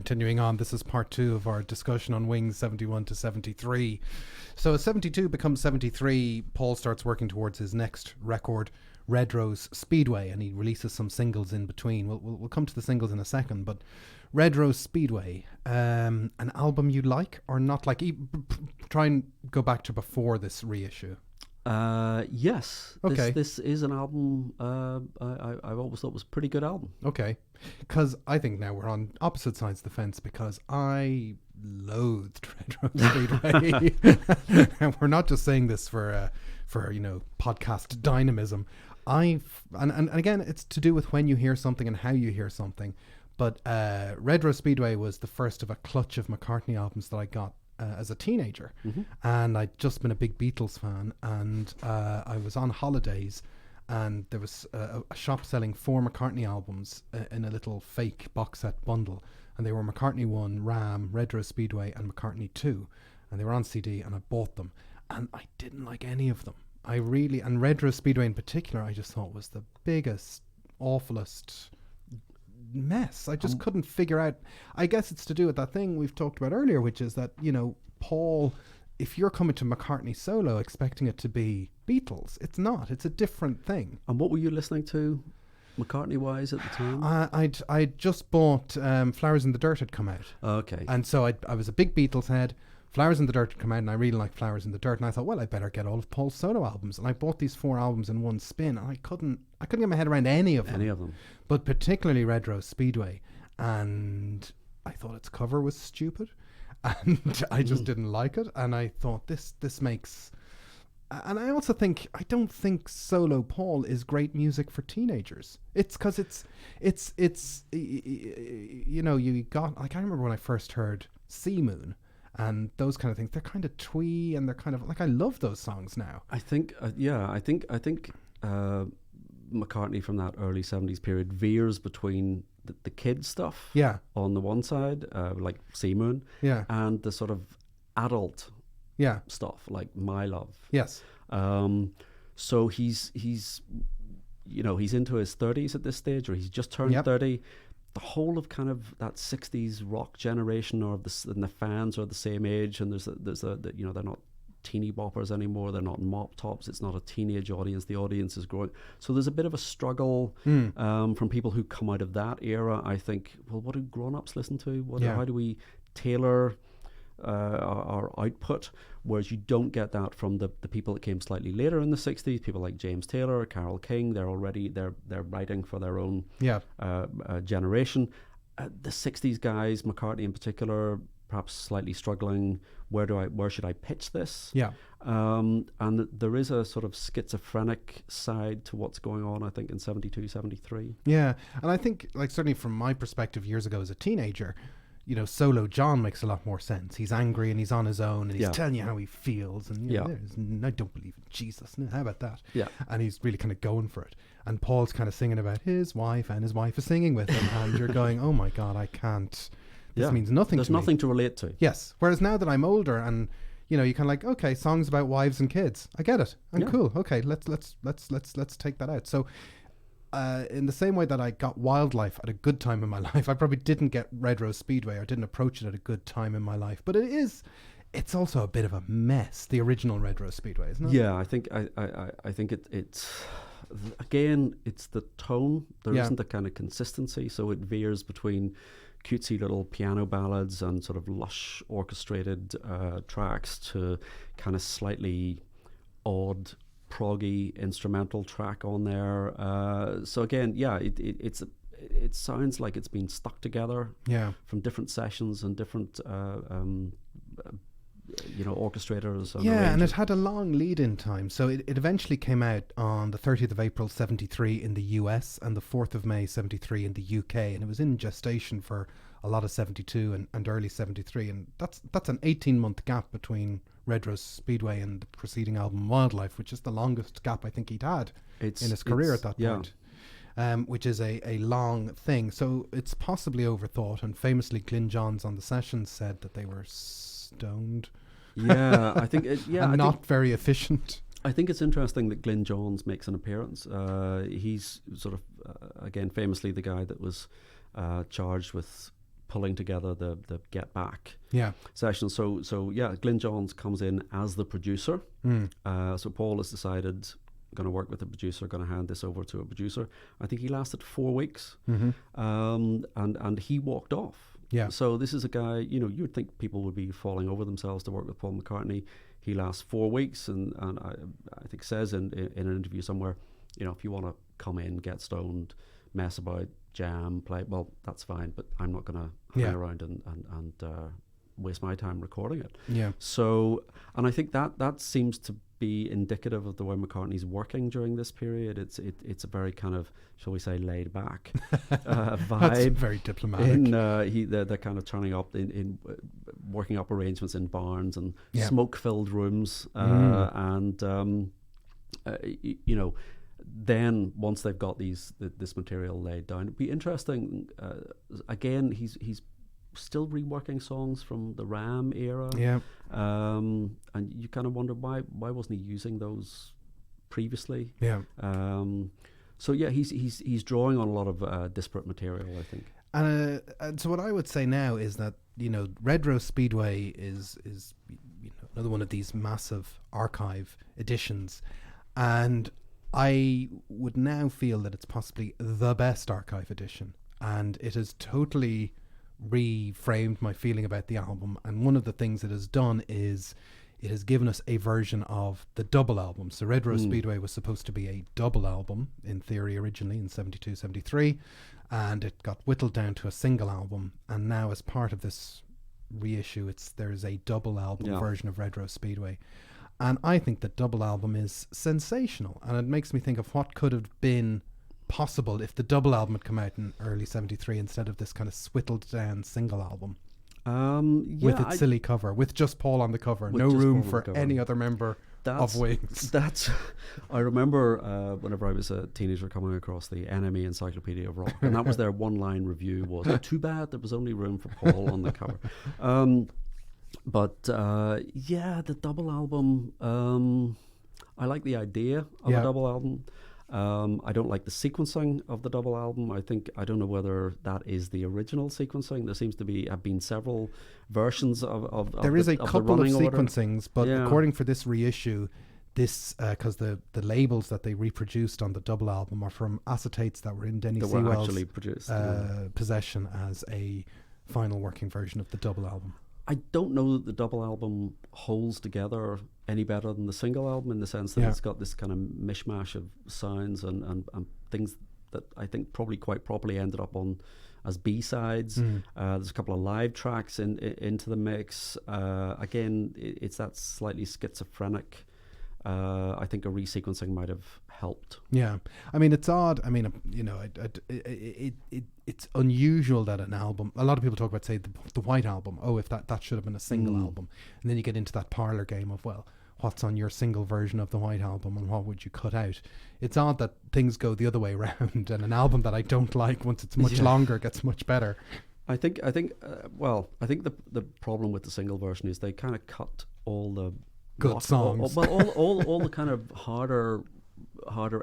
continuing on. This is part 2 of our discussion on Wings 71 to 73. So as 72 becomes 73, Paul starts working towards his next record, Red Rose Speedway, and he releases some singles in between. We'll come to the singles in a second, but Red Rose Speedway, an album you like or not like? Try and go back to before this reissue. Yes. Okay. This is an album I've always thought was a pretty good album. Okay. Because I think now we're on opposite sides of the fence, because I loathed Red Rose Speedway. And we're not just saying this for podcast dynamism. And again, it's to do with when you hear something and how you hear something. But Red Rose Speedway was the first of a clutch of McCartney albums that I got as a teenager. Mm-hmm. And I'd just been a big Beatles fan, and I was on holidays, and there was a shop selling 4 McCartney albums in a little fake box set bundle, and they were McCartney 1, Ram, Red Rose Speedway, and McCartney 2, and they were on CD, and I bought them, and I didn't like any of them. And Red Rose Speedway in particular, I just thought was the biggest, awfulest mess. I just couldn't figure out. I guess it's to do with that thing we've talked about earlier, which is that, Paul, if you're coming to McCartney solo expecting it to be Beatles, it's not. It's a different thing. And what were you listening to McCartney wise at the time? I'd just bought Flowers in the Dirt had come out. Okay. And so I was a big Beatles head. Flowers in the Dirt had come out, and I really liked Flowers in the Dirt, and I thought, well, I better get all of Paul's solo albums. And I bought these 4 albums in one spin, and I couldn't get my head around any of them. But particularly Red Rose Speedway. And I thought its cover was stupid, and I just didn't like it. And I thought this makes... And I also think, I don't think solo Paul is great music for teenagers. It's because you got... Like, I remember when I first heard Sea Moon, and those kind of things, they're kind of twee, and they're kind of like, I love those songs now. I think McCartney from that early 70s period veers between the kid stuff on the one side, like Sea Moon, and the sort of adult stuff like My Love. Yes. So he's into his 30s at this stage, or he's just turned 30. The whole of kind of that 60s rock generation, and the fans are the same age, and there's they're not teeny boppers anymore, they're not mop tops, it's not a teenage audience, the audience is growing. So there's a bit of a struggle from people who come out of that era. I think, well, what do grown-ups listen to? How do we tailor our output? Whereas you don't get that from the people that came slightly later in the 60s, people like James Taylor, Carole King. They're writing for their own generation. The 60s guys, McCartney in particular, perhaps slightly struggling. Where should I pitch this? And there is a sort of schizophrenic side to what's going on, I think, in 72, 73. Yeah, and I think, like, certainly from my perspective years ago as a teenager, solo John makes a lot more sense. He's angry and he's on his own, and he's telling you how he feels, and I don't believe in Jesus. How about that? Yeah. And he's really kind of going for it. And Paul's kind of singing about his wife, and his wife is singing with him, and you're going, oh my God, I can't. This means nothing. There's to me. There's nothing to relate to. Yes. Whereas now that I'm older, and you kind of like, okay, songs about wives and kids, I get it. And cool. Okay, let's take that out. So. In the same way that I got Wildlife at a good time in my life, I probably didn't get Red Rose Speedway, or didn't approach it at a good time in my life. But it's also a bit of a mess, the original Red Rose Speedway, isn't it? Yeah, I think it's again, it's the tone. There isn't a kind of consistency, so it veers between cutesy little piano ballads and sort of lush orchestrated tracks to kind of slightly odd proggy instrumental track on there. So again, it sounds like it's been stuck together from different sessions and different orchestrators. And and it had a long lead-in time. So it eventually came out on the 30th of April 73 in the US and the 4th of May 73 in the UK, and it was in gestation for a lot of 72 and early 73, and that's an 18-month gap between Red Rose Speedway and the preceding album Wildlife, which is the longest gap I think he'd had in his career at that point, which is a long thing. So it's possibly overthought, and famously Glyn Johns on the sessions said that they were stoned. Yeah, I think and not very efficient. I think it's interesting that Glyn Johns makes an appearance. He's sort of again famously the guy that was charged with pulling together the Get Back Yeah. session. So yeah, Glyn Johns comes in as the producer. So Paul has decided, going to work with a producer, going to hand this over to a producer. I think he lasted 4 weeks, and he walked off. Yeah. So this is a guy, you'd think people would be falling over themselves to work with Paul McCartney. He lasts 4 weeks, and I think says in an interview somewhere, if you want to come in, get stoned, mess about, jam, play, well, that's fine, but I'm not going to hang around and waste my time recording it. Yeah. So, and I think that seems to be indicative of the way McCartney's working during this period. It's a very kind of, shall we say, laid back vibe. That's very diplomatic. They're kind of turning up in working up arrangements in barns and smoke-filled rooms, and then once they've got this material laid down, it'd be interesting. Again, he's still reworking songs from the Ram era. Yeah. And you kind of wonder why wasn't he using those previously? Yeah. So yeah, he's drawing on a lot of disparate material, I think. And so what I would say now is that Red Rose Speedway is another one of these massive archive editions, and I would now feel that it's possibly the best archive edition, and it has totally reframed my feeling about the album. And one of the things it has done is it has given us a version of the double album. So Red Rose Speedway was supposed to be a double album in theory originally in 72, 73, and it got whittled down to a single album, and now as part of this reissue there's a double album version of Red Rose Speedway. And I think the double album is sensational, and it makes me think of what could have been possible if the double album had come out in early 73 instead of this kind of swittled down single album. With its silly cover, with just Paul on the cover, no room for any other member of Wings. I remember whenever I was a teenager coming across the NME Encyclopedia of Rock, and that was their one-line review was, too bad there was only room for Paul on the cover. But the double album, I like the idea of a double album. I don't like the sequencing of the double album. I don't know whether that is the original sequencing. There seems to have been several versions of there is a couple of sequencings, but Yeah. according for this reissue, this because the labels that they reproduced on the double album are from acetates that were in Denny Sewell's actually produced, possession as a final working version of the double album. I don't know that the double album holds together any better than the single album, in the sense that it's got this kind of mishmash of sounds and things that I think probably quite properly ended up on as B-sides. There's a couple of live tracks into the mix. Again, it's that slightly schizophrenic. I think a resequencing might have helped. Yeah, I mean, it's odd. I mean, it's unusual that an album. A lot of people talk about, say, the White Album. Oh, if that should have been a single album, and then you get into that parlor game of, well, what's on your single version of the White Album and what would you cut out? It's odd that things go the other way around, and an album that I don't like, once it's much longer, gets much better. I think the problem with the single version is they kind of cut all the good songs. All the kind of harder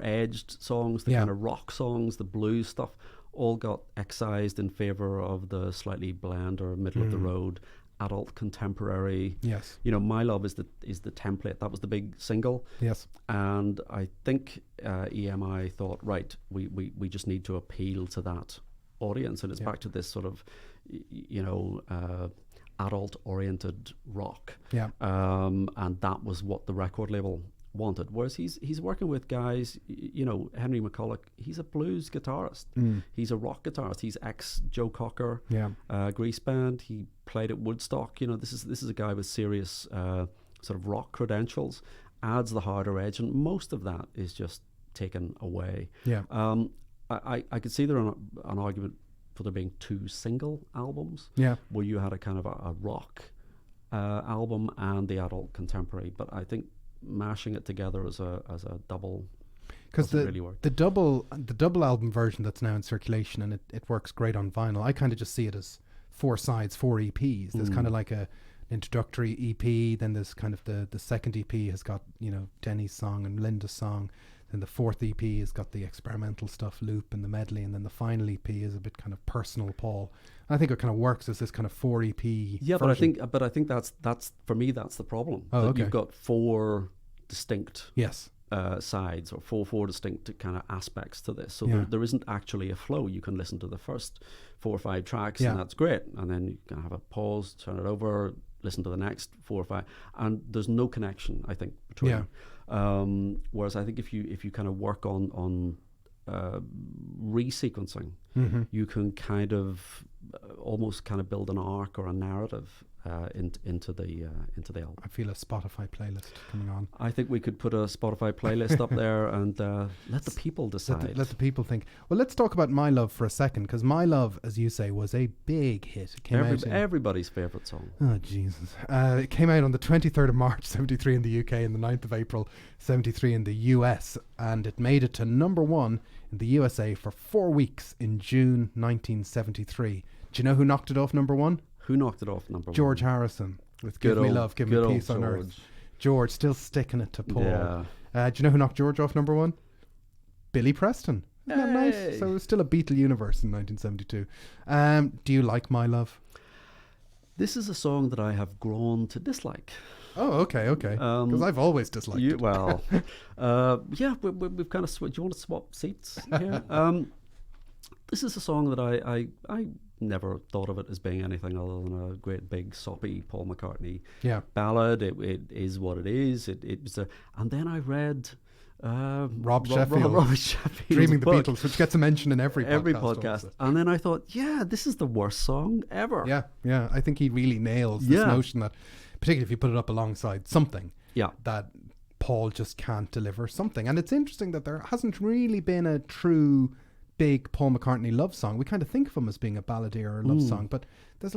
edged songs, the kind of rock songs, the blues stuff, all got excised in favor of the slightly bland or middle of the road adult contemporary. Yes. My Love is the template. That was the big single. Yes. And I think EMI thought, right, we just need to appeal to that audience, and it's back to this sort of adult oriented rock. Yeah. And that was what the record label wanted. Whereas he's working with guys, Henry McCulloch, he's a blues guitarist. He's a rock guitarist. He's ex Joe Cocker, Grease Band. He played at Woodstock. This is a guy with serious sort of rock credentials. Adds the harder edge, and most of that is just taken away. Yeah. I could see there an argument for there being two single albums. Yeah. Where you had a kind of a rock album and the adult contemporary, but I think mashing it together as a double, because the double album version that's now in circulation, and it works great on vinyl. I kind of just see it as 4 sides, 4 EPs. There's kind of like an introductory EP, then there's kind of the second EP has got Denny's song and Linda's song. Then the fourth EP has got the experimental stuff, Loop and the medley, and then the final EP is a bit kind of personal Paul. And I think it kind of works as this kind of 4 EP. Yeah, version. but I think that's for me that's the problem. Oh, that okay. You've got 4 distinct Yes. sides, or four distinct kind of aspects to this. So Yeah. there isn't actually a flow. You can listen to the first 4 or 5 tracks, Yeah. and that's great. And then you can have a pause, turn it over, listen to the next 4 or 5, and there's no connection, I think, between. Yeah. Whereas I think if you kind of work on resequencing, Mm-hmm. you can kind of almost kind of build an arc or a narrative into the album. I feel a Spotify playlist coming on. I think we could put a Spotify playlist up there and let the people decide. Let the people think. Well, let's talk about My Love for a second, because My Love, as you say, was a big hit. It came out in, everybody's favourite song. oh, Jesus. It came out on the 23rd of March, 73 in the UK, and the 9th of April, 73 in the US. And it made it to number 1 in the USA for 4 weeks in June 1973. Do you know who knocked it off number 1? Who knocked it off number George 1? Harrison with Give Me Love, Give Me Peace on Earth. George still sticking it to Paul. Yeah. Do you know who knocked George off number 1? Billy Preston. Isn't that nice? So it was still a Beatle universe in 1972. Do you like My Love? This is a song that I have grown to dislike. Oh, okay. Because I've always disliked it. Well, yeah, we've kind of switched. Do you want to swap seats here? This is a song that I never thought of it as being anything other than a great big soppy Paul McCartney ballad. It is what it is. It was and then I read Rob Sheffield's Dreaming the book, Beatles, which gets a mention in every podcast. And then I thought, yeah, this is the worst song ever. Yeah. I think he really nails this notion that, particularly if you put it up alongside something, that Paul just can't deliver something. And it's interesting that there hasn't really been a true big Paul McCartney love song. We kind of think of him as being a balladeer or a love song, but there's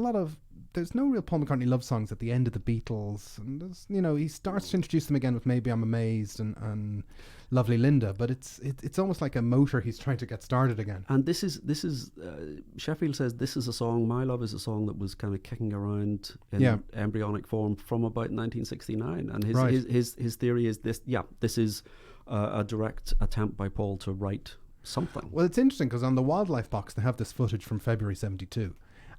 no real Paul McCartney love songs at the end of the Beatles, and there's, he starts to introduce them again with Maybe I'm Amazed and Lovely Linda, but it's almost like a motor he's trying to get started again. And this is Sheffield says this is a song, My Love is a song that was kind of kicking around in embryonic form from about 1969, and his theory is this is a direct attempt by Paul to write something. Well, it's interesting because on the Wildlife box they have this footage from February 72,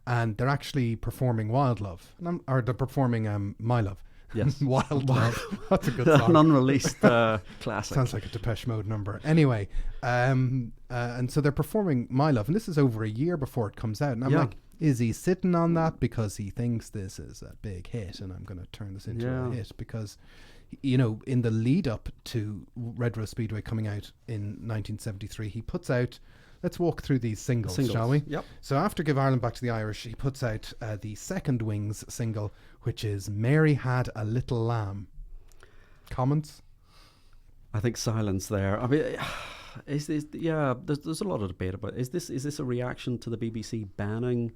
and they're actually performing Wild Love, or they're performing My Love. Yes. Wild Love. That's a good song. An unreleased classic. Sounds like a Depeche Mode number. Anyway, and so they're performing My Love, and this is over a year before it comes out, and I'm like, is he sitting on that because he thinks this is a big hit and I'm going to turn this into a hit? Because in the lead up to Red Rose Speedway coming out in 1973, he puts out, let's walk through these singles, shall we? Yep. So after Give Ireland Back to the Irish, he puts out the second Wings single, which is Mary Had a Little Lamb. Comments? I think silence there. I mean, is this? Yeah, there's a lot of debate about. Is this a reaction to the BBC banning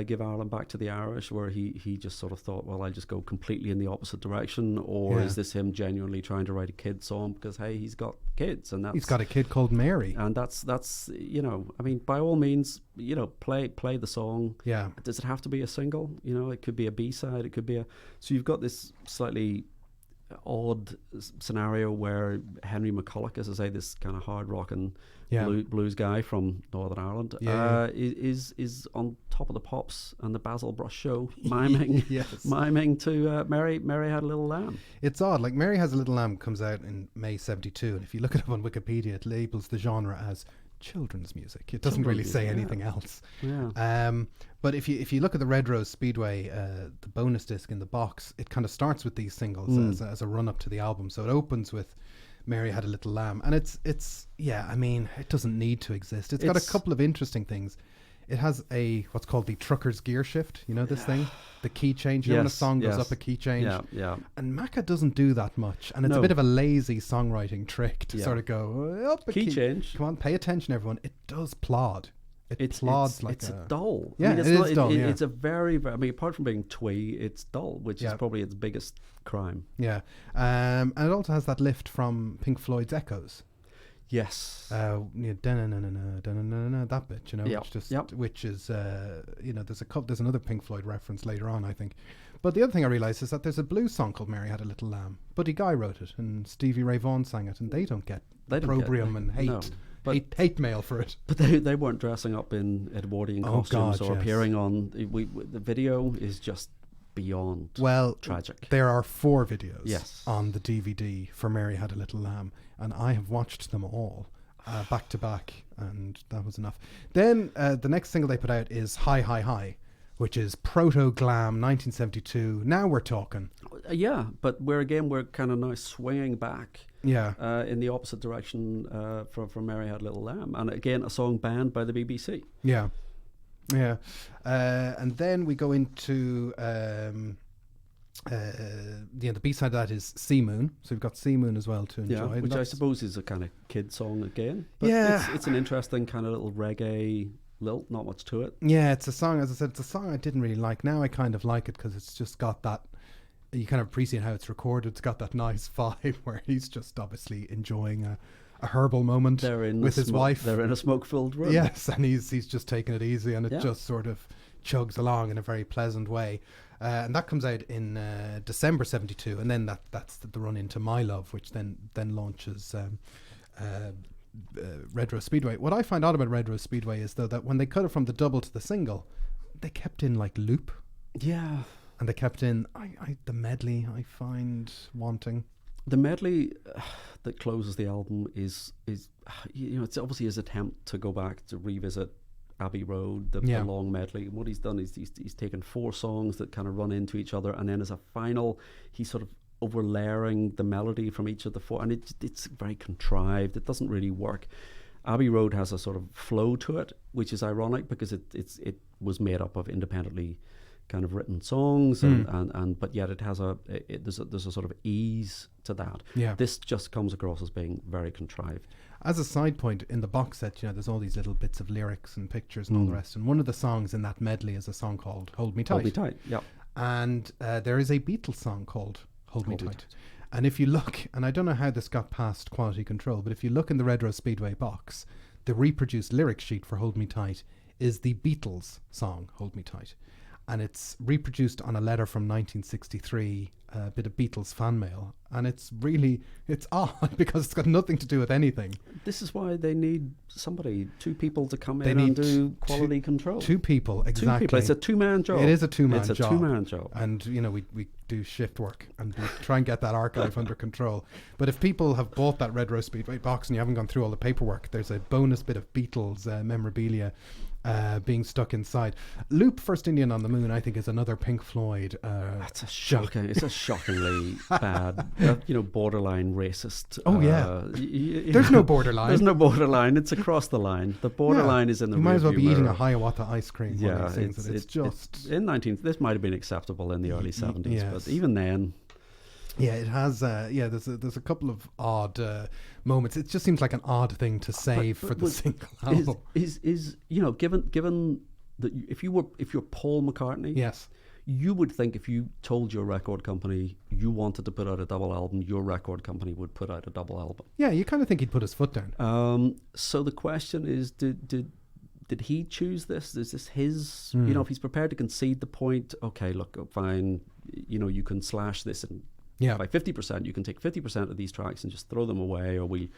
Give Ireland Back to the Irish, where he just sort of thought, well, I'll just go completely in the opposite direction, or is this him genuinely trying to write a kid song because hey, he's got kids and he's got a kid called Mary, and that's I mean, by all means, play the song. Yeah. Does it have to be a single? It could be a B-side. It could be so you've got this slightly odd scenario where Henry McCulloch, as I say, this kind of hard rocking blues guy from Northern Ireland, is on Top of the Pops and the Basil Brush Show miming to Mary Had a Little Lamb. It's odd. Like Mary Has a Little Lamb comes out in May 72, and if you look it up on Wikipedia, it labels the genre as children's music. It doesn't really say anything else. But if you look at the Red Rose Speedway, the bonus disc in the box, it kind of starts with these singles as a run up to the album. So it opens with Mary Had a Little Lamb, and it doesn't need to exist. It's got a couple of interesting things. It has what's called the trucker's gear shift. This thing, the key change. When a song goes up a key change. And Macca doesn't do that much, and it's a bit of a lazy songwriting trick to sort of go up a key change. Come on, pay attention, everyone. It does plod. It plods like it's dull. Yeah, it is dull. It's a very, very. I mean, apart from being twee, it's dull, which is probably its biggest crime. Yeah, and it also has that lift from Pink Floyd's Echoes. Yes. That bit, which is there's another Pink Floyd reference later on, I think. But the other thing I realised is that there's a blues song called Mary Had a Little Lamb. Buddy Guy wrote it, and Stevie Ray Vaughan sang it, and they don't get opprobrium and hate mail for it. But they weren't dressing up in Edwardian costumes or appearing on. The video is just beyond tragic. There are 4 videos on the DVD for Mary Had a Little Lamb, and I have watched them all back to back, and that was enough. Then the next single they put out is Hi Hi Hi, which is proto-glam, 1972. Now we're talking. But we're kind of now swinging back in the opposite direction from Mary Had a Little Lamb. And again, a song banned by the BBC. Yeah. And then we go into the B-side of that is Sea Moon. So we've got Sea Moon as well to enjoy. Which I suppose is a kind of kid song again. But it's an interesting kind of little reggae lilt, not much to it. Yeah, it's a song, as I said, it's a song I didn't really like. Now I kind of like it because it's just got that, you kind of appreciate how it's recorded. It's got that nice vibe where he's just obviously enjoying a herbal moment with his wife. They're in a smoke-filled room. Yes, and he's just taking it easy, and it just sort of chugs along in a very pleasant way. And that comes out in December 72, and then that's the run into My Love, which then launches Red Rose Speedway. What I find odd about Red Rose Speedway is, though, that when they cut it from the double to the single, they kept in like loop. Yeah. And they kept in the medley. I find wanting. The medley that closes the album is it's obviously his attempt to go back to revisit Abbey Road, the long medley. And what he's done is he's taken 4 songs that kind of run into each other, and then as a final, he's sort of overlayering the melody from each of the 4, and it's very contrived. It doesn't really work. Abbey Road has a sort of flow to it, which is ironic because it was made up of independently kind of written songs, and but yet it has there's a sort of ease to that. Yeah. This just comes across as being very contrived. As a side point, in the box set, there's all these little bits of lyrics and pictures and all the rest, and one of the songs in that medley is a song called Hold Me Tight. Hold Me Tight, yeah. And there is a Beatles song called Hold Me Tight. And if you look, and I don't know how this got past quality control, but if you look in the Red Rose Speedway box, the reproduced lyric sheet for Hold Me Tight is the Beatles song Hold Me Tight. And it's reproduced on a letter from 1963, a bit of Beatles fan mail. And it's odd because it's got nothing to do with anything. This is why they need 2 people to come in and do quality control. 2 people, exactly. 2 people. It's a 2-man job. It is a 2-man job. It's a 2-man job. And, we do shift work and we try and get that archive under control. But if people have bought that Red Rose Speedway box and you haven't gone through all the paperwork, there's a bonus bit of Beatles memorabilia being stuck inside. Loop First Indian on the Moon, I think, is another Pink Floyd. That's it's a shockingly bad, borderline racist. Oh yeah, there's no borderline. There's no borderline. It's across the line. The borderline is in the. You might as well be mirror. Eating a Hiawatha ice cream. Yeah, it's just in 19. This might have been acceptable in the early 70s, but even then. Yeah, it has. There's a couple of odd moments. It just seems like an odd thing to save for the single album. Is given that if you're Paul McCartney, yes, you would think if you told your record company you wanted to put out a double album, your record company would put out a double album. Yeah, you kind of think he'd put his foot down. So the question is, did he choose this? Is this his? If he's prepared to concede the point, okay, look, fine. You can slash this and. Yeah. By 50%, you can take 50% of these tracks and just throw them away, or we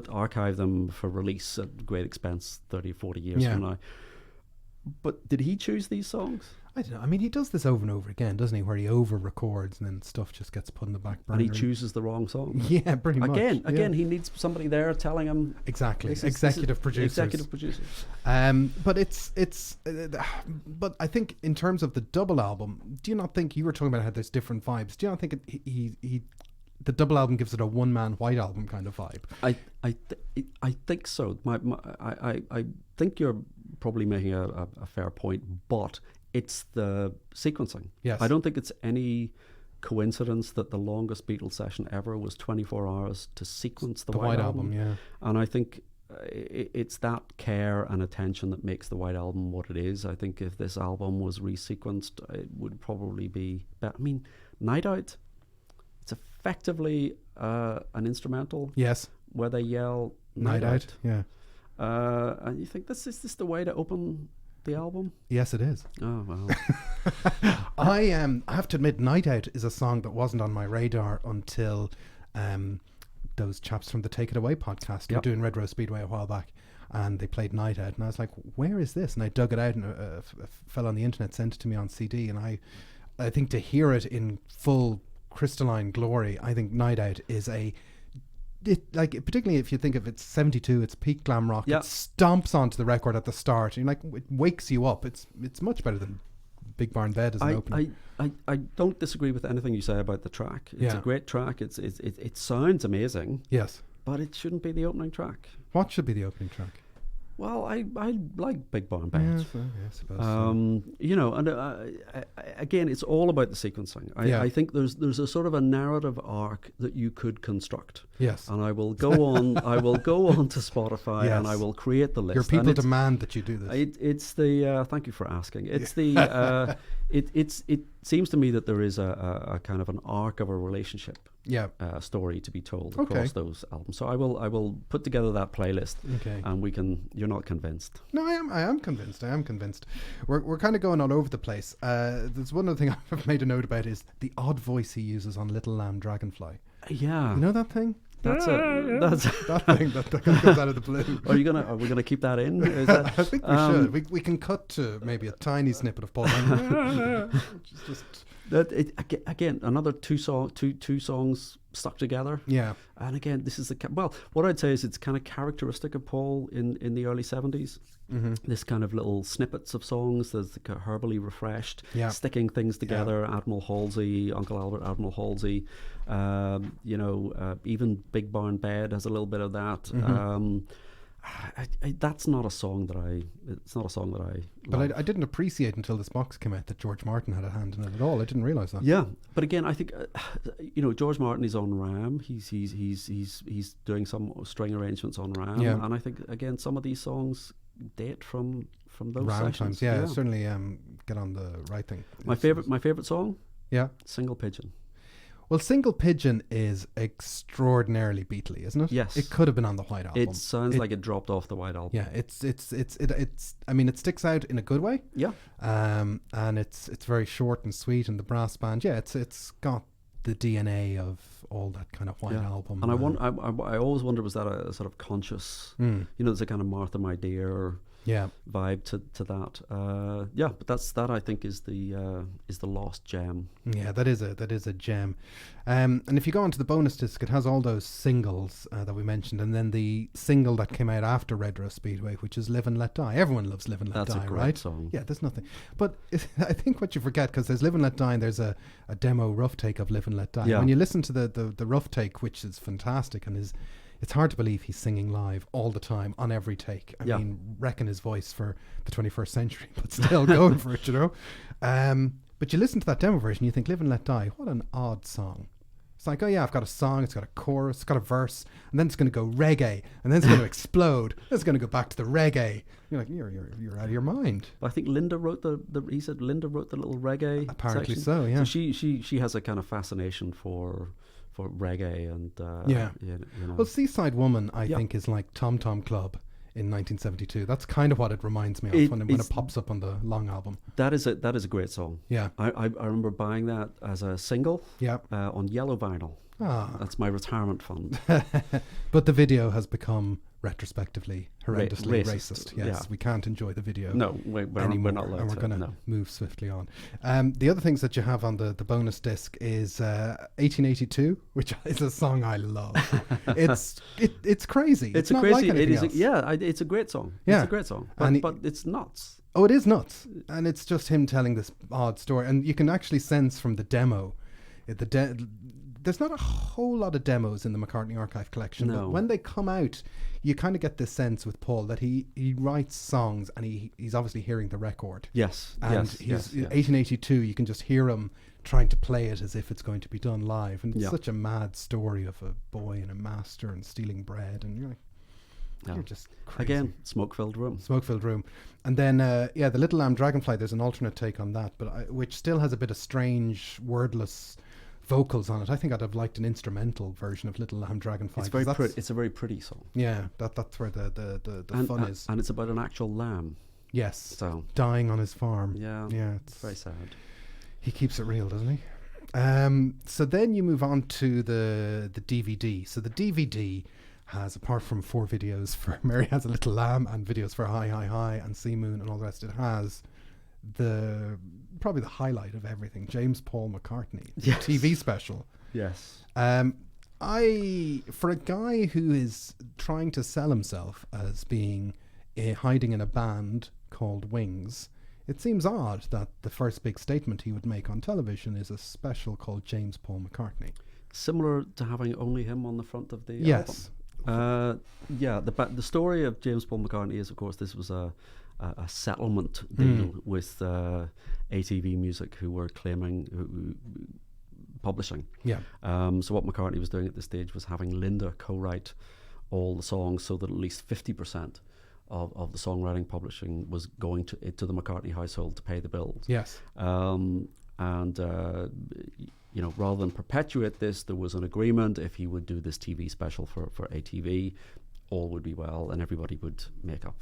archive them for release at great expense 30, 40 years from now. But did he choose these songs? I don't know. I mean, he does this over and over again, doesn't he? Where he over-records and then stuff just gets put in the back burner. And he chooses the wrong song. Yeah, pretty much. Again, he needs somebody there telling him. Exactly. Executive producers. But I think in terms of the double album, do you not think, you were talking about how there's different vibes, do you not think the double album gives it a one-man White Album kind of vibe? I think so. I think you're probably making a fair point, but it's the sequencing. Yes. I don't think it's any coincidence that the longest Beatles session ever was 24 hours to sequence the White Album. Yeah. And I think it's that care and attention that makes the White Album what it is. I think if this album was resequenced, it would probably be better. I mean, Night Out, it's effectively an instrumental. Yes. Where they yell Night Out. Yeah. And you think is this the way to open the album? Yes, it is. Oh well. I have to admit, Night Out is a song that wasn't on my radar until those chaps from the Take It Away podcast were doing Red Rose Speedway a while back, and they played Night Out, and I was like, where is this? And I dug it out, and a fella on the internet sent it to me on CD, and I think to hear it in full crystalline glory, I think Night Out is particularly if you think of it's 72, it's peak glam rock. It stomps onto the record at the start. You're like, it wakes you up. It's much better than Big Barn Bed as an opener. I don't disagree with anything you say about the track. It's a great track. It sounds amazing. Yes, but it shouldn't be the opening track. What should be the opening track? Well, I like Big Barn Bed. Yeah, I suppose so. You know, and again, it's all about the sequencing. I think there's a sort of a narrative arc that you could construct. Yes. And I will go on. I will go on to Spotify and I will create the list. Your people demand that you do this. It's the. Thank you for asking. It's the. It seems to me that there is a kind of an arc of a relationship. Story to be told across those albums. So I will put together that playlist. Okay. And we can. You're not convinced? No, I am convinced. We're kind of going all over the place. There's one other thing I've made a note about is the odd voice he uses on Little Lamb Dragonfly. Yeah. You know that thing? That's that thing that comes out of the blue. Are we gonna keep that in? Is I think we should. We can cut to maybe a tiny snippet of Paul McCartney. Just again, another two songs stuck together. Yeah. And again, this is what I'd say is it's kind of characteristic of Paul in the early 70s. Mm-hmm. This kind of little snippets of songs that's herbally refreshed, sticking things together. Admiral Halsey, Uncle Albert, Admiral Halsey. Even Big Barn Bed has a little bit of that. Mm-hmm. That's not a song that I. It's not a song that I. But I didn't appreciate until this box came out that George Martin had a hand in it at all. I didn't realise that. Yeah, but again, I think George Martin is on Ram. He's doing some string arrangements on Ram, and I think again some of these songs date from those Ram sessions. times. Yeah, certainly get on the right thing. My favorite song. Yeah, Single Pigeon. Well, Single Pigeon is extraordinarily Beatley, isn't it? Yes. It could have been on the White Album. It sounds like it dropped off the White Album. Yeah, it's I mean, it sticks out in a good way. Yeah. And it's very short and sweet, and the brass band, it's got the DNA of all that kind of White Album. And I always wonder, was that a sort of conscious, there's a kind of Martha My Dear vibe to that. But that I think is the lost gem. Yeah, that is a gem. And if you go onto the bonus disc, it has all those singles that we mentioned, and then the single that came out after Red Rose Speedway, which is Live and Let Die. Everyone loves Live and Let Die, right? That's a great song. Yeah, there's nothing. But I think what you forget, because there's Live and Let Die, and there's a demo rough take of Live and Let Die. Yeah. When you listen to the rough take, which is fantastic, and it's hard to believe he's singing live all the time on every take. I mean, wrecking his voice for the 21st century, but still going for it, But you listen to that demo version, you think Live and Let Die, what an odd song. It's like, I've got a song, it's got a chorus, it's got a verse, and then it's going to go reggae, and then it's going to explode, then it's going to go back to the reggae. You're like, you're out of your mind. I think Linda wrote he said Linda wrote the little reggae Apparently section. So, yeah. So she has a kind of fascination for reggae and Well, Seaside Woman I think is like Tom Tom Club in 1972. That's kind of what it reminds me of when it pops up on the long album. That is a great song. Yeah, I remember buying that as a single. Yeah, on yellow vinyl. That's my retirement fund. But the video has become retrospectively horrendously racist. Yes, we can't enjoy the video. No, we're not allowed and we're going to move swiftly on. The other things that you have on the bonus disc is 1882, which is a song I love. It's crazy. It's not crazy. Like anything else. It's a great song. Yeah. It's a great song, but it's nuts. Oh, it is nuts, and it's just him telling this odd story, and you can actually sense from the demo, there's not a whole lot of demos in the McCartney Archive collection, but when they come out, you kind of get this sense with Paul that he writes songs and he's obviously hearing the record. Yes. And yes. 1882, you can just hear him trying to play it as if it's going to be done live. And it's such a mad story of a boy and a master and stealing bread. And you're like, you're just crazy. Again, smoke-filled room. Smoke-filled room. And then, the Little Lamb Dragonfly, there's an alternate take on that, but which still has a bit of strange, wordless vocals on it. I think I'd have liked an instrumental version of Little Lamb Dragonfly. It's very pretty. It's a very pretty song. Yeah, that's where the fun is. And it's about an actual lamb. Yes. So dying on his farm. Yeah. Yeah. It's very sad. He keeps it real, doesn't he? So then you move on to the DVD. So the DVD has, apart from 4 videos for Mary Has a Little Lamb and videos for Hi Hi Hi and Sea Moon and all the rest, it has probably the highlight of everything, James Paul McCartney, the TV special. Yes. For a guy who is trying to sell himself as being hiding in a band called Wings, it seems odd that the first big statement he would make on television is a special called James Paul McCartney. Similar to having only him on the front of the yes. album. The story of James Paul McCartney is, of course, this was a settlement deal with ATV Music, who were claiming publishing. Yeah. So what McCartney was doing at this stage was having Linda co-write all the songs, so that at least 50% of the songwriting publishing was going to the McCartney household to pay the bills. Yes. Rather than perpetuate this, there was an agreement: if he would do this TV special for ATV, all would be well, and everybody would make up,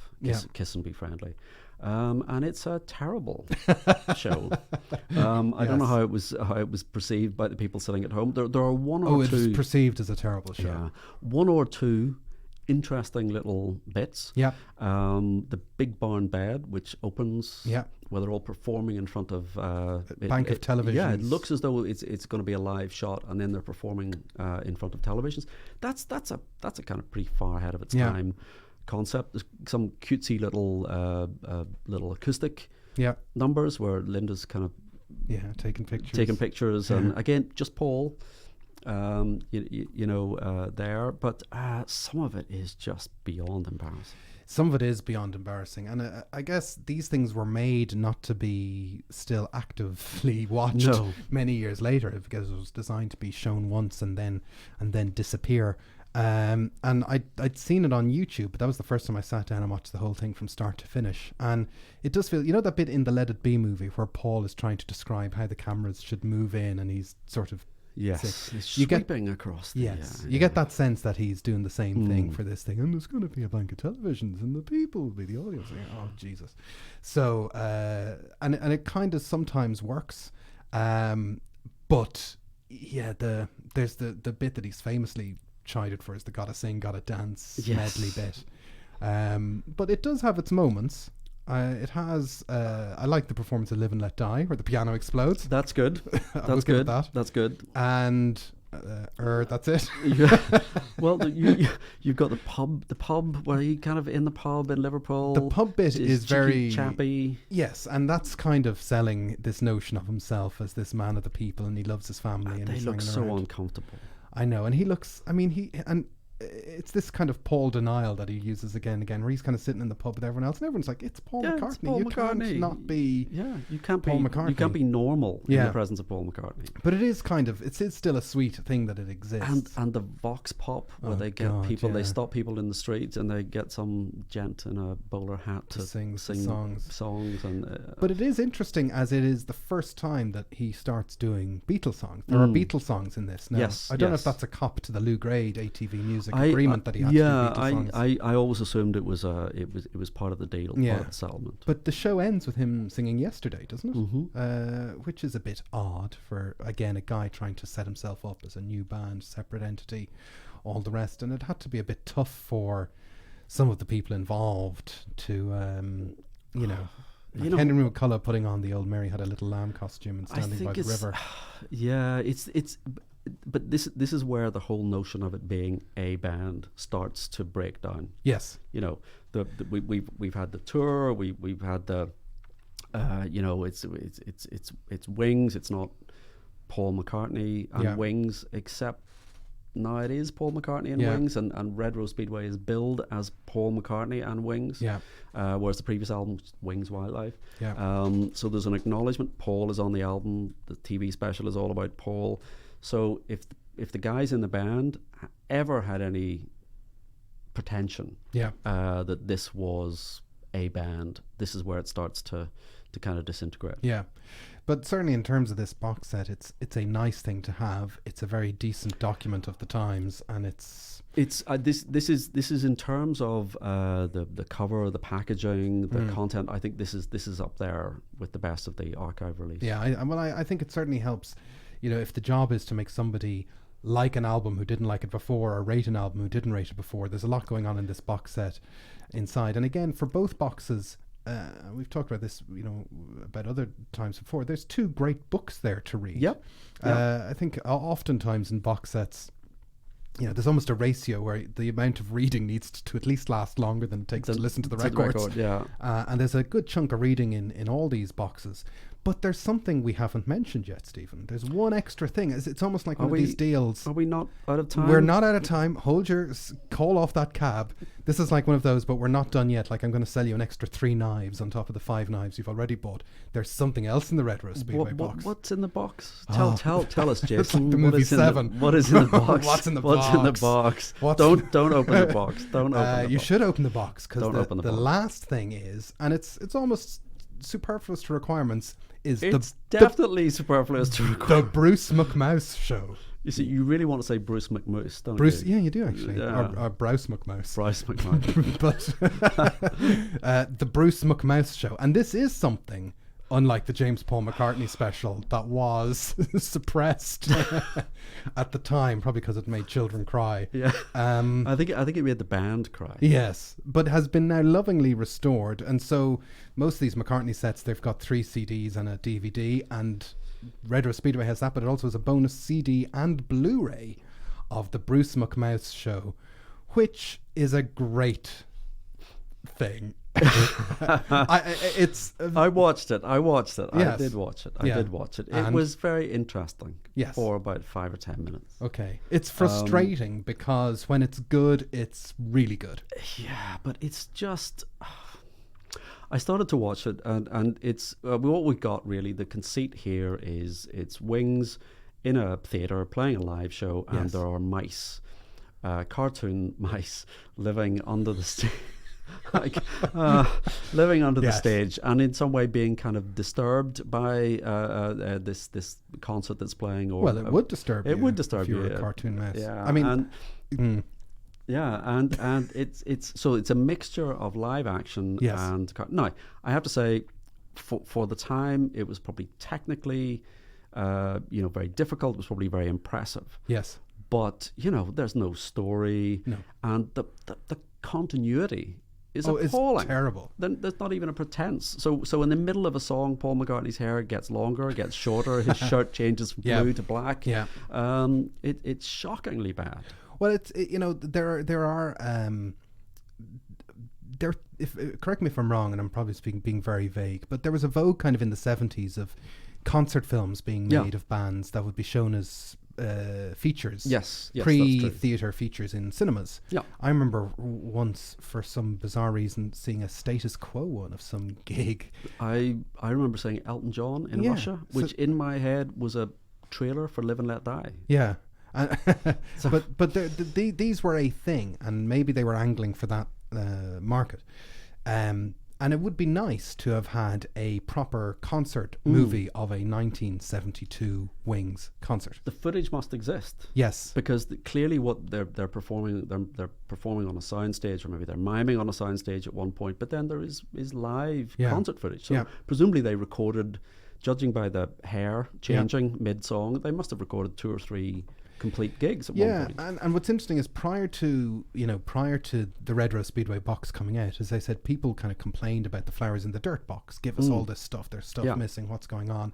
kiss and be friendly. And it's a terrible show. I don't know how it was perceived by the people sitting at home. There are one or two. It was perceived as a terrible show. Yeah, one or two interesting little bits. Yeah. The big barn bed, which opens. Yeah. Where they're all performing in front of bank of televisions. Yeah, it looks as though it's going to be a live shot, and then they're performing in front of televisions. That's a kind of pretty far ahead of its time concept. There's some cutesy little acoustic numbers where Linda's kind of taking pictures, and again just Paul. There, but some of it is just beyond embarrassing. Some of it is beyond embarrassing, and I guess these things were made not to be still actively watched many years later, because it was designed to be shown once and then disappear. And I'd seen it on YouTube, but that was the first time I sat down and watched the whole thing from start to finish. And it does feel, that bit in the Let It Be movie where Paul is trying to describe how the cameras should move in, and he's sort of sweeping across. You get that sense that he's doing the same thing for this thing, and there's going to be a bank of televisions, and the people will be the audience. Oh Jesus! So and it kind of sometimes works, but there's the bit that he's famously chided for is the "Gotta Sing, Gotta Dance" medley bit, but it does have its moments. It has. I like the performance of "Live and Let Die," where the piano explodes. That's good. That's good. That's good. And that's it. Well, you've got the pub where he kind of in the pub in Liverpool. The pub bit is very chappy. Yes, and that's kind of selling this notion of himself as this man of the people, and he loves his family. And they look so uncomfortable. I know, and he looks. I mean, it's this kind of Paul denial that he uses again and again, where he's kind of sitting in the pub with everyone else, and everyone's like, "It's Paul McCartney. It's Paul McCartney. Can't not be. You can't Paul be McCartney. You can't be normal in the presence of Paul McCartney." But it is kind of. It's still a sweet thing that it exists. And the vox pop where they get people, they stop people in the street, and they get some gent in a bowler hat to sing songs. And but it is interesting, as it is the first time that he starts doing Beatles songs. There are Beatles songs in this now. Yes, I don't know if that's a cop to the Lou Grade ATV Music agreement that he had. I always assumed it was part of the deal, part of the settlement. But the show ends with him singing "Yesterday," doesn't it? Mm-hmm. Which is a bit odd for, again, a guy trying to set himself up as a new band, separate entity, all the rest. And it had to be a bit tough for some of the people involved to, Henry McCullough putting on the old Mary Had a Little Lamb costume and standing by the river. Yeah, it's. But this is where the whole notion of it being a band starts to break down. Yes, we've had the tour, we've had the, it's Wings. It's not Paul McCartney and Wings, except now it is Paul McCartney and Wings, and Red Rose Speedway is billed as Paul McCartney and Wings. Whereas the previous album was Wings Wildlife. So there's an acknowledgement. Paul is on the album. The TV special is all about Paul. So if the guys in the band ever had any pretension that this was a band, this is where it starts to kind of disintegrate. Yeah. But certainly in terms of this box set, it's a nice thing to have. It's a very decent document of the times, and it's this is in terms of the cover, the packaging, the content. I think this is up there with the best of the archive release. Yeah, I think it certainly helps. If the job is to make somebody like an album who didn't like it before, or rate an album who didn't rate it before, there's a lot going on in this box set inside. And again, for both boxes, we've talked about this, about other times before, there's 2 great books there to read. Yep. I think oftentimes in box sets, there's almost a ratio where the amount of reading needs to at least last longer than it takes to listen to the records. And there's a good chunk of reading in all these boxes. But there's something we haven't mentioned yet, Stephen. There's one extra thing. It's almost like one of these deals. Are we not out of time? We're not out of time. Hold your call off that cab. This is like one of those, but we're not done yet. Like, I'm going to sell you an extra 3 knives on top of the 5 knives you've already bought. There's something else in the Red Rose Speedway box. What's in the box? Tell us, Jason. It's like the movie Seven. What is in the box? What's in the box? Don't open the box. Don't open the box. You should open the box, because the box. last thing is, and it's almost superfluous to requirements, it's definitely superfluous to require. The Bruce McMouse Show. You see, you really want to say Bruce McMouse, don't you? Yeah, you do actually. Or Browse McMouse. Browse McMouse. But the Bruce McMouse Show. And this is something, unlike the James Paul McCartney special, that was suppressed at the time, probably because it made children cry. Yeah. I think it made the band cry. Yes, but has been now lovingly restored. And so most of these McCartney sets, they've got 3 CDs and a DVD, and Red Rose Speedway has that, but it also has a bonus CD and Blu-ray of the Bruce McMouse Show, which is a great thing. I watched it. Yes. I did watch it. It was very interesting. Yes. For about 5 or 10 minutes. Okay. It's frustrating because when it's good, it's really good. Yeah, but it's just... I started to watch it, and it's what we got really. The conceit here is it's Wings in a theatre playing a live show, and there are mice, cartoon mice, living under the stage. Living under the stage, and in some way being kind of disturbed by this concert that's playing. Or it would disturb you. It would disturb you. If you were a cartoon mouse. Yeah, I mean, and it's a mixture of live action and no. I have to say, for the time, it was probably technically, very difficult. It was probably very impressive. Yes, but there's no story, and the continuity is appalling. It's terrible. Then there's not even a pretense. So in the middle of a song, Paul McCartney's hair gets longer, it gets shorter, his shirt changes from blue to black. Yeah. It's shockingly bad. Well, correct me if I'm wrong, and I'm probably being very vague, but there was a vogue kind of in the 70s of concert films being made of bands that would be shown as features. Yes, pre-theatre features in cinemas. Yeah. I remember once, for some bizarre reason, seeing a Status Quo one of some gig. I remember seeing Elton John in Russia, which in my head was a trailer for Live and Let Die. Yeah. But these were a thing, and maybe they were angling for that market. And it would be nice to have had a proper concert movie of a 1972 Wings concert. The footage must exist. Yes, because clearly what they're performing, they're performing on a soundstage, or maybe they're miming on a soundstage at one point. But then there is live concert footage. So presumably they recorded, judging by the hair changing mid-song, they must have recorded 2 or 3 complete gigs at one point. And what's interesting is prior to the Red Rose Speedway box coming out, as I said, people kind of complained about the Flowers in the Dirt box. Give us all this stuff. There's stuff missing. What's going on?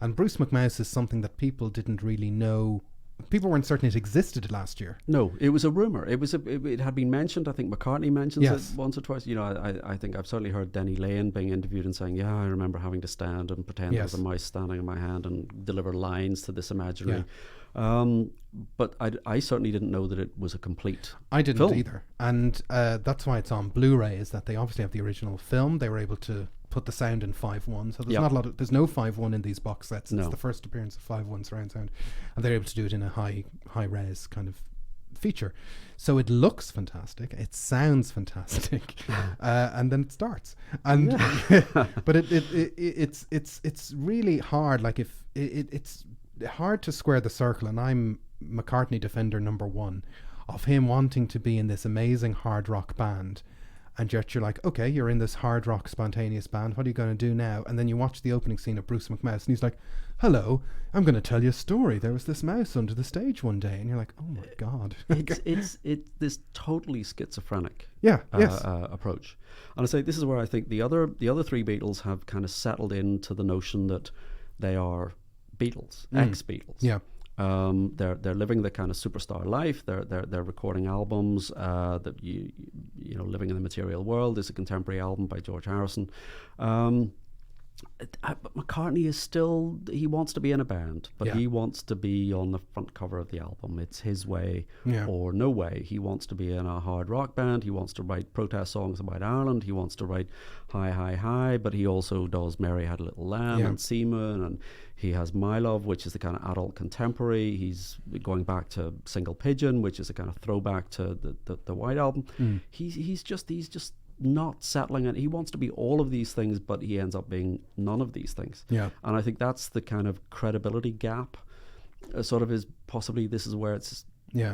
And Bruce McMouse is something that people didn't really know. People weren't certain it existed last year. No, it was a rumor. It had been mentioned. I think McCartney mentions it once or twice. I think I've certainly heard Denny Lane being interviewed and saying, I remember having to stand and pretend there was a mouse standing in my hand and deliver lines to this imaginary. But I certainly didn't know that it was a complete I didn't film. either. And that's why it's on Blu-ray, is that they obviously have the original film. They were able to put the sound in 5.1, so there's not a lot of, there's no 5.1 in these box sets. It's the first appearance of 5.1 surround sound, and they're able to do it in a high res kind of feature. So it looks fantastic, it sounds fantastic, and then it starts. And but it's really hard. Like if it's hard to square the circle, and I'm McCartney defender number one of him wanting to be in this amazing hard rock band. And yet you're like, okay, you're in this hard rock spontaneous band. What are you going to do now? And then you watch the opening scene of Bruce McMouse, and he's like, hello, I'm going to tell you a story. There was this mouse under the stage one day. And you're like, oh my God. It's this totally schizophrenic approach. And I say this is where I think the other three Beatles have kind of settled into the notion that they are Beatles, ex-Beatles. Yeah. They're living the kind of superstar life. They're recording albums that you know, Living in the Material World is a contemporary album by George Harrison. McCartney is still, he wants to be in a band, but he wants to be on the front cover of the album. It's his way or no way. He wants to be in a hard rock band. He wants to write protest songs about Ireland. He wants to write Hi, Hi, Hi, but he also does Mary Had a Little Lamb and Seaman, and he has My Love, which is the kind of adult contemporary. He's going back to Single Pigeon, which is a kind of throwback to the White Album. He's just not settling it. He wants to be all of these things, but he ends up being none of these things. Yeah. And I think that's the kind of credibility gap sort of is possibly, this is where it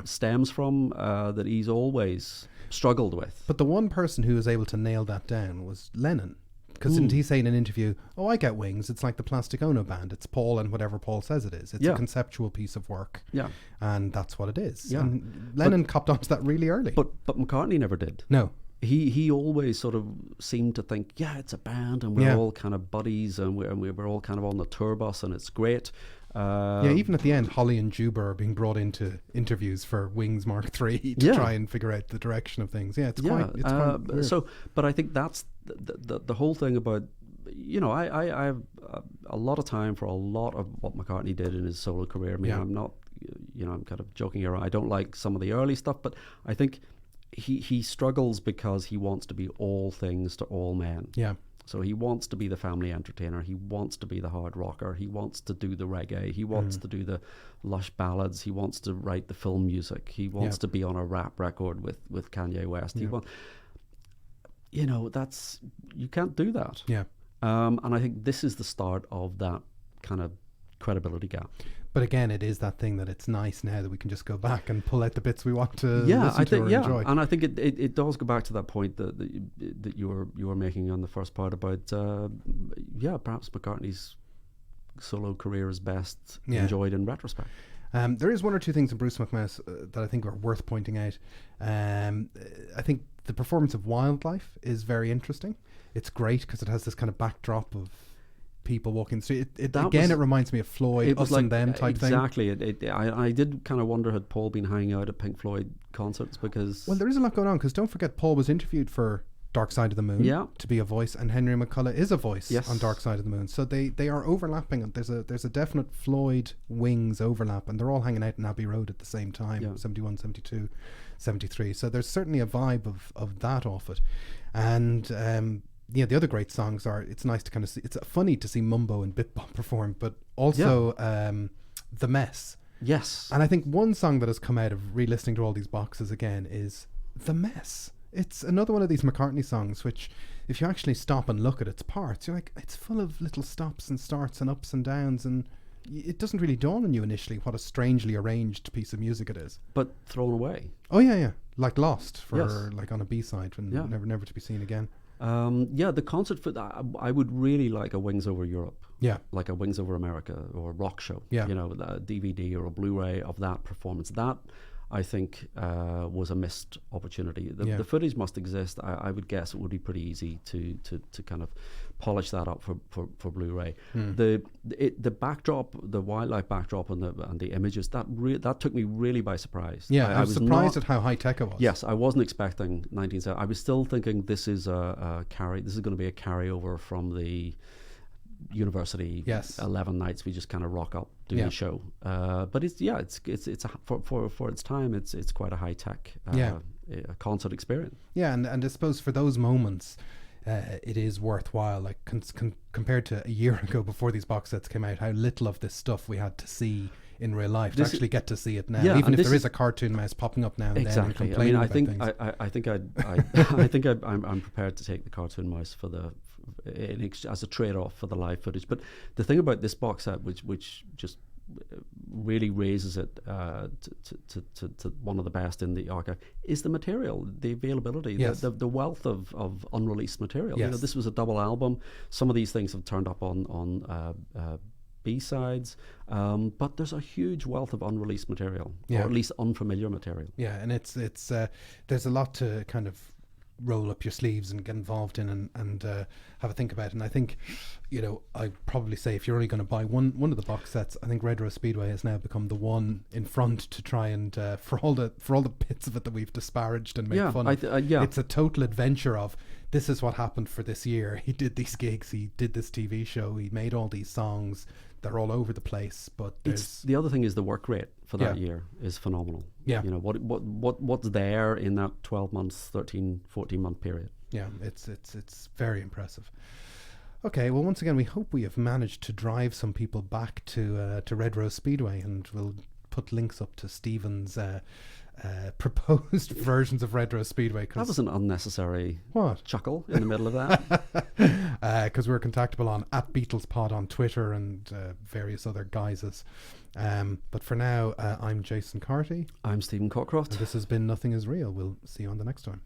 stems from, that he's always struggled with. But the one person who was able to nail that down was Lennon. Because didn't he say in an interview, I get Wings, it's like the Plastic Ono Band, it's Paul and whatever Paul says it is. It's a conceptual piece of work. Yeah. And that's what it is. Yeah. And Lennon copped onto that really early. But McCartney never did. No. He always sort of seemed to think, it's a band and we're all kind of buddies and we're all kind of on the tour bus and it's great. Even at the end, Holly and Juba are being brought into interviews for Wings Mark III to try and figure out the direction of things. Yeah, it's quite weird. So, but I think that's the whole thing about, I have a lot of time for a lot of what McCartney did in his solo career. I mean, I'm not, I'm kind of joking around. I don't like some of the early stuff, but I think he struggles because he wants to be all things to all men. Yeah. So he wants to be the family entertainer. He wants to be the hard rocker. He wants to do the reggae. He wants to do the lush ballads. He wants to write the film music. He wants to be on a rap record with Kanye West. He wants, that's, you can't do that. Yeah. And I think this is the start of that kind of credibility gap. But again, it is that thing that it's nice now that we can just go back and pull out the bits we want to listen to or enjoy. And I think it does go back to that point that you were making on the first part about perhaps McCartney's solo career is best enjoyed in retrospect. There is one or two things in Bruce McMouse that I think are worth pointing out. I think the performance of Wildlife is very interesting. It's great because it has this kind of backdrop of people walking through it reminds me of Floyd, Us and Them type thing. Exactly. I did kind of wonder, had Paul been hanging out at Pink Floyd concerts? Because there is a lot going on, because don't forget Paul was interviewed for Dark Side of the Moon to be a voice, and Henry McCullough is a voice on Dark Side of the Moon, so they are overlapping. There's a definite Floyd Wings overlap, and they're all hanging out in Abbey Road at the same time, 71, 72, 73, so there's certainly a vibe of that off it. And the other great songs are, it's nice to kind of see, it's funny to see Mumbo and Bitbop perform, but also The Mess. Yes. And I think one song that has come out of re-listening to all these boxes again is The Mess. It's another one of these McCartney songs which, if you actually stop and look at its parts, you're like, it's full of little stops and starts and ups and downs, and it doesn't really dawn on you initially what a strangely arranged piece of music it is. But thrown away. Oh yeah. Like Lost for like on a B-side and never to be seen again. The concert for that, I would really like a Wings Over Europe. Yeah. Like a Wings Over America or a rock show. Yeah. A DVD or a Blu-ray of that performance. That, I think, was a missed opportunity. The footage must exist. I would guess it would be pretty easy to kind of polish that up for Blu-ray. The backdrop, the wildlife backdrop and the images, that took me really by surprise. Yeah, I was surprised at how high tech it was. Yes, I wasn't expecting 1970. I was still thinking this is this is going to be a carryover from the university 11 nights we just kind of rock up doing a show, but it's for its time it's quite a high tech concert experience. And I suppose for those moments it is worthwhile, like compared to a year ago before these box sets came out, how little of this stuff we had to see in real life to actually get to see it now, Yeah, even and if this there is a cartoon mouse popping up now and exactly. then. And I mean, complaining about things. I think I'm prepared to take the cartoon mouse for the as a trade-off for the live footage. But the thing about this box set, which just really raises it to one of the best in the archive, is the material, the availability, Yes. the wealth of unreleased material. Yes. You know, this was a double album. Some of these things have turned up on B-sides, but there's a huge wealth of unreleased material, Yeah. or at least unfamiliar material. Yeah, and it's there's a lot to kind of roll up your sleeves and get involved in and have a think about. And I think, you know, I'd probably say if you're only going to buy one of the box sets, I think Red Rose Speedway has now become the one in front to try and for all the bits of it that we've disparaged and made fun of. It's a total adventure of, this is what happened for this year. He did these gigs, he did this TV show, he made all these songs. They're all over the place, but the other thing is the work rate for that year is phenomenal. Yeah. You know, what's there in that 12 months, 13, 14 month period. Yeah, it's very impressive. Okay, well, once again, we hope we have managed to drive some people back to Red Rose Speedway, and we'll put links up to Stephen's proposed versions of Red Rose Speedway. That was an unnecessary what chuckle in the middle of that. Because we're contactable on @BeatlesPod on Twitter and various other guises. But for now, I'm Jason Carty. I'm Stephen Cockcroft. And this has been Nothing Is Real. We'll see you on the next time.